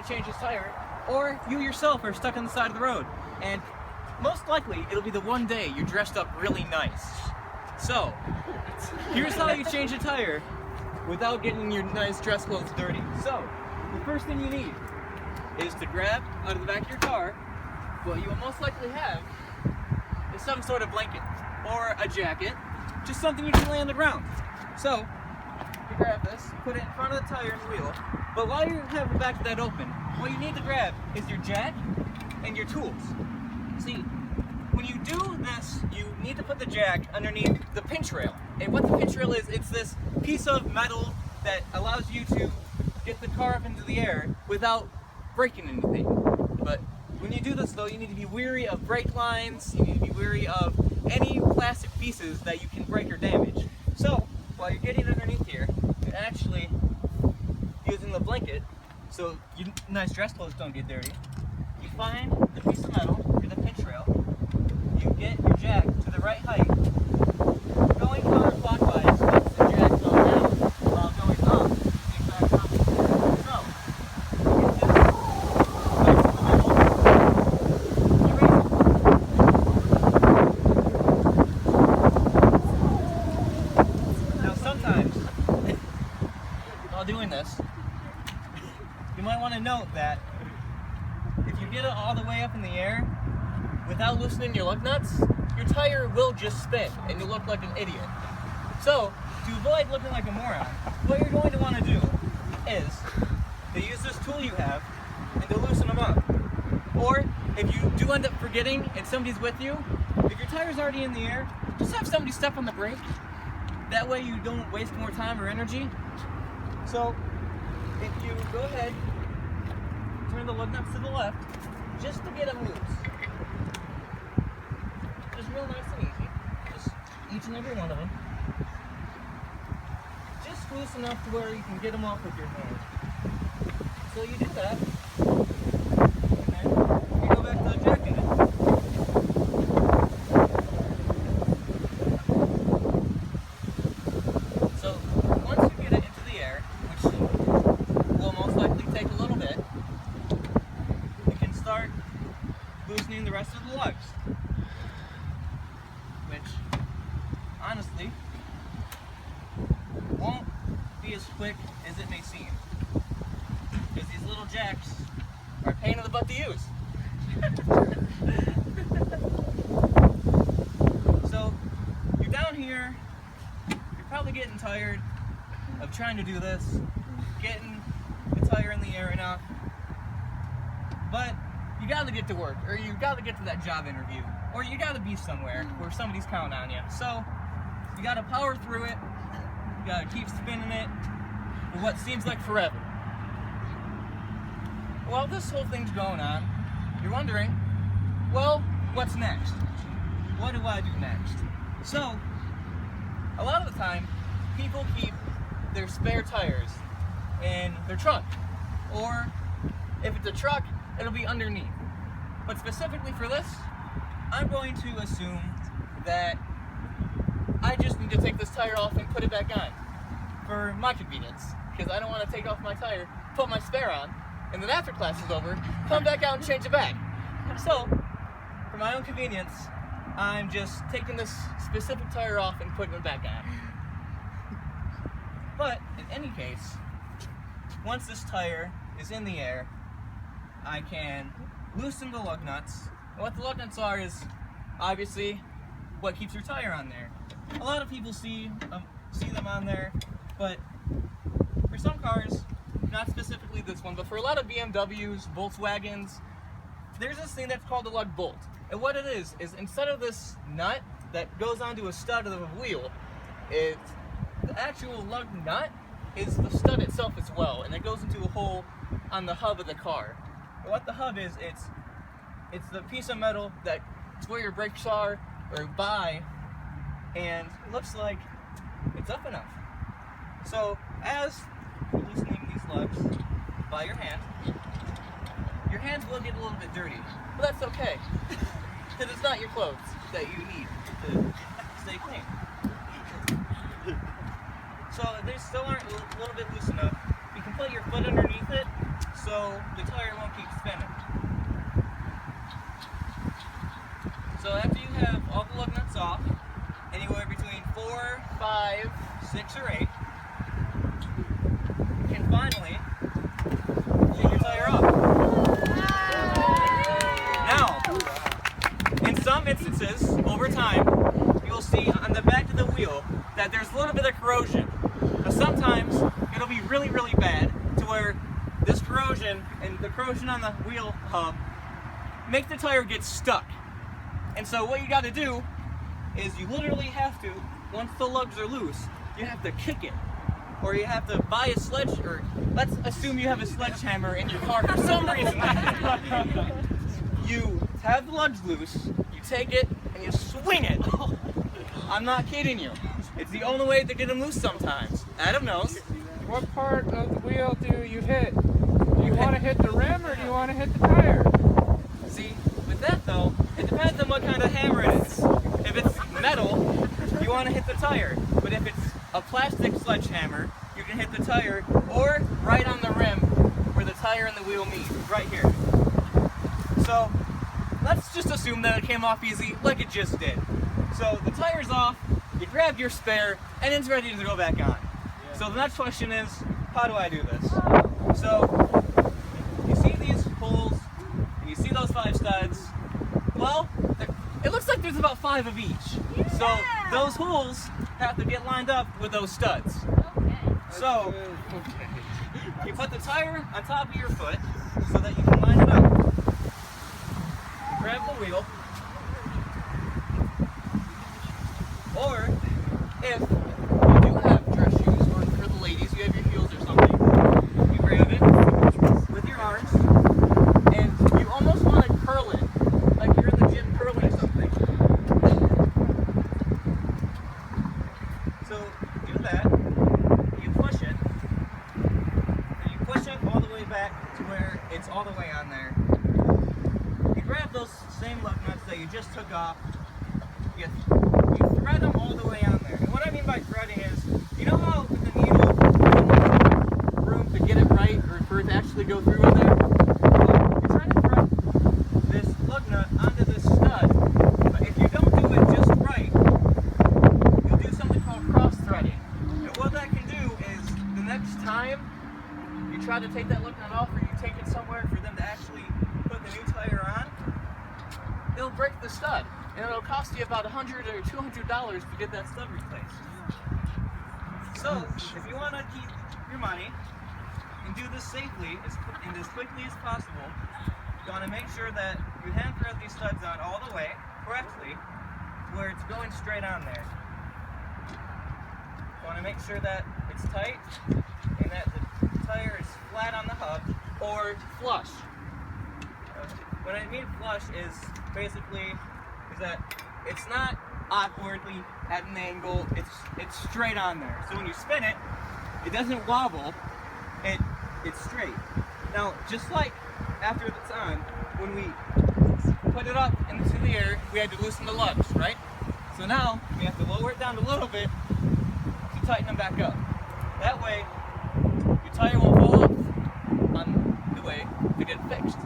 to change his tire, or you yourself are stuck on the side of the road. And most likely, it'll be the one day you're dressed up really nice. So, here's how you change a tire without getting your nice dress clothes dirty. So, the first thing you need is to grab out of the back of your car what you will most likely have is some sort of blanket or a jacket, just something you can lay on the ground. So, you grab this, put it in front of the tire and wheel, but while you have the back of that open, what you need to grab is your jack and your tools. See, when you do this, you need to put the jack underneath the pinch rail. And what the pinch rail is, it's this piece of metal that allows you to get the car up into the air without breaking anything. But when you do this though, you need to be wary of brake lines, you need to be wary of any plastic pieces that you can break or damage. So, while you're getting underneath here, you're actually using the blanket so your nice dress clothes don't get dirty. You find the piece of metal, or the pinch rail, you get your jack to the right height, going counterclockwise makes the jack go down while going up the exact opposite. So, you get this right to the middle, you raise it. Now sometimes, while doing this, you might want to note that if you get it all the way up in the air without loosening your lug nuts, your tire will just spin and you'll look like an idiot. So, to avoid looking like a moron, what you're going to want to do is to use this tool you have and to loosen them up. Or, if you do end up forgetting and somebody's with you, if your tire's already in the air, just have somebody step on the brake. That way you don't waste more time or energy. So, if you go ahead, turn the lug nuts to the left, just to get them loose. Just real nice and easy. Just each and every one of them. Just loose enough to where you can get them off with your hand. So you do that, and then you go back to the jack in it. So once you get it into the air, which will most likely take a little bit, you can start loosening the rest of the lugs. Which, honestly, won't be as quick as it may seem. Because these little jacks are a pain in the butt to use. So, you're down here, you're probably getting tired of trying to do this, getting the tire in the air enough, but you gotta get to work, or you gotta get to that job interview, or you gotta be somewhere where somebody's counting on you. So, you gotta power through it, you gotta keep spinning it for what seems like forever. While this whole thing's going on, you're wondering, well, what's next? What do I do next? So, a lot of the time, people keep their spare tires in their trunk, or if it's a truck, it'll be underneath. But specifically for this, I'm going to assume that I just need to take this tire off and put it back on for my convenience, because I don't want to take off my tire, put my spare on, and then after class is over, come back out and change it back. So, for my own convenience, I'm just taking this specific tire off and putting it back on. But, in any case, once this tire is in the air, I can loosen the lug nuts. And what the lug nuts are is, obviously, what keeps your tire on there. A lot of people see them on there, but for some cars, not specifically this one, but for a lot of BMWs, Volkswagens, there's this thing that's called a lug bolt. And what it is instead of this nut that goes onto a stud of the wheel, the actual lug nut is the stud itself as well, and it goes into a hole on the hub of the car. And what the hub is, it's the piece of metal that's where your brakes are, or by, and it looks like it's up enough. So, as you're loosening these lugs by your hands will get a little bit dirty, but that's okay, because it's not your clothes that you need to stay clean. So if they still aren't a little bit loose enough, you can put your foot underneath it, so so the tire won't keep spinning. So after you have all the lug nuts off, anywhere between 4, 5, 6, or 8, you can finally take your tire off. Now, in some instances, over time, you'll see on the back of the wheel that there's a little bit of corrosion. Now sometimes it'll be really, really bad to where this corrosion and the corrosion on the wheel hub make the tire get stuck. And so what you got to do is you literally have to, once the lugs are loose, you have to kick it. Or you have to buy a sledge, or let's assume you have a sledgehammer in your car for some reason. You have the lugs loose, you take it, and you swing it. I'm not kidding you. It's the only way to get them loose sometimes. Adam knows. What part of the wheel do you hit? Do you want to hit the rim or do you want to hit the tire? See, with that though, it depends on what kind of hammer it is. If it's metal, you want to hit the tire. But if it's a plastic sledgehammer, you can hit the tire or right on the rim where the tire and the wheel meet, right here. So let's just assume that it came off easy like it just did. So the tire's off, you grab your spare, and it's ready to go back on. So the next question is, how do I do this? So you see these holes, and you see those 5 studs. Well, it looks like there's about 5 of each. So those holes have to get lined up with those studs. So you put the tire on top of your foot so that you can line it up. You grab the wheel. Or if you do have dress shoes, or for the ladies, you have your heels or something, you grab it with your arms, and you almost want to curl it, like you're in the gym curling something. So do that, you push it, and you push it all the way back to where it's all the way on there. You grab those same lug nuts that you just took off, you thread them all the way on there. And what I mean by threading is, you know how with the needle, you don't have room to get it right or for it to actually go through in there? Well, you're trying to thread this lug nut onto this stud, but if you don't do it just right, you'll do something called cross-threading. And what that can do is, the next time you try to take that lug nut off, or you take it somewhere for them to actually put the new tire on, it'll break the stud. And it'll cost you about $100 or $200 to get that stud replaced. So, if you want to keep your money and do this safely and as quickly as possible, you want to make sure that you hand thread these studs on all the way correctly where it's going straight on there. You want to make sure that it's tight and that the tire is flat on the hub or flush. What I mean flush is basically that it's not awkwardly at an angle, it's straight on there. So when you spin it, it doesn't wobble, it's straight. Now, just like after it's on, when we put it up into the air, we had to loosen the lugs, right? So now, we have to lower it down a little bit to tighten them back up. That way, your tire won't fall off on the way to get fixed.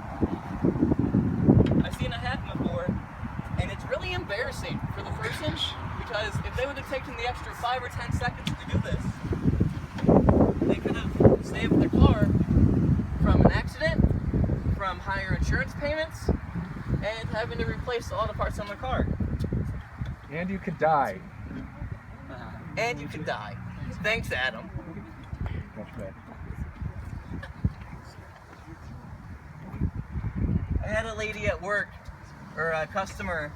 I've seen it happen before, and it's really embarrassing for the person, because if they would have taken the extra 5 or 10 seconds to do this, they could have saved their car from an accident, from higher insurance payments, and having to replace all the parts on the car. And you could die. And you can die. Thanks, Adam. Much better. I had a lady at work, or a customer,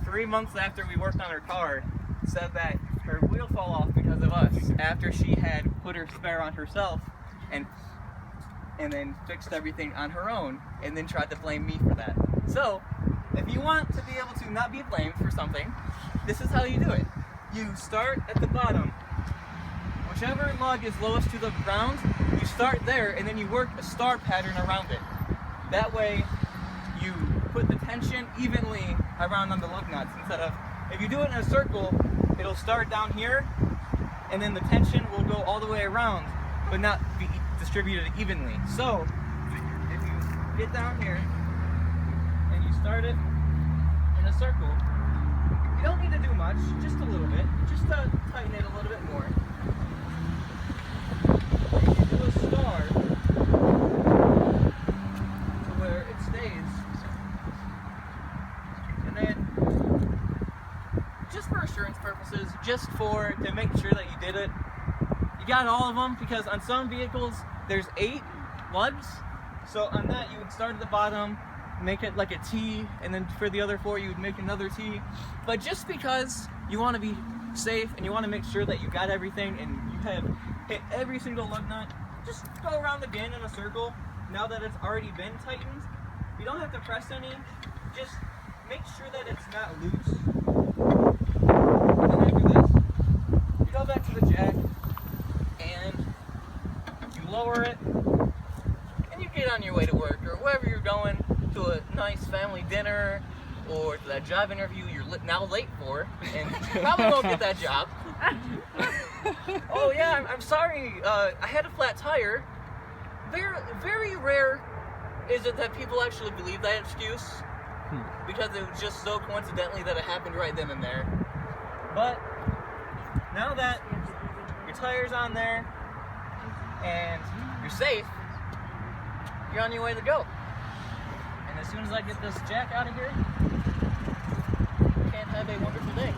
3 months after we worked on her car, said that her wheel fell off because of us, after she had put her spare on herself and then fixed everything on her own, and then tried to blame me for that. So, if you want to be able to not be blamed for something, this is how you do it. You start at the bottom. Whichever lug is lowest to the ground, you start there, and then you work a star pattern around it. That way, you put the tension evenly around on the lug nuts, instead of, if you do it in a circle, it'll start down here, and then the tension will go all the way around, but not be distributed evenly. So, get down here and you start it in a circle. You don't need to do much, just a little bit, just to tighten it a little bit more. And you do a star to where it stays. And then, just for assurance purposes, just to make sure that you did it, you got all of them, because on some vehicles there's 8 lugs. So on that you would start at the bottom, make it like a T, and then for the other 4 you would make another T. But just because you want to be safe and you want to make sure that you got everything and you have hit every single lug nut, just go around again in a circle. Now that it's already been tightened, you don't have to press any, just make sure that it's not loose. And then after this, you go back to the jack and you lower it and you get on your way to work or wherever you're going, to a nice family dinner or to that job interview you're now late for and probably won't get that job. Oh yeah, I'm sorry, I had a flat tire. Very rare is it that people actually believe that excuse, because it was just so coincidentally that it happened right then and there. But now that your tire's on there and you're safe, you're on your way to go. And as soon as I get this jack out of here, you can have a wonderful day.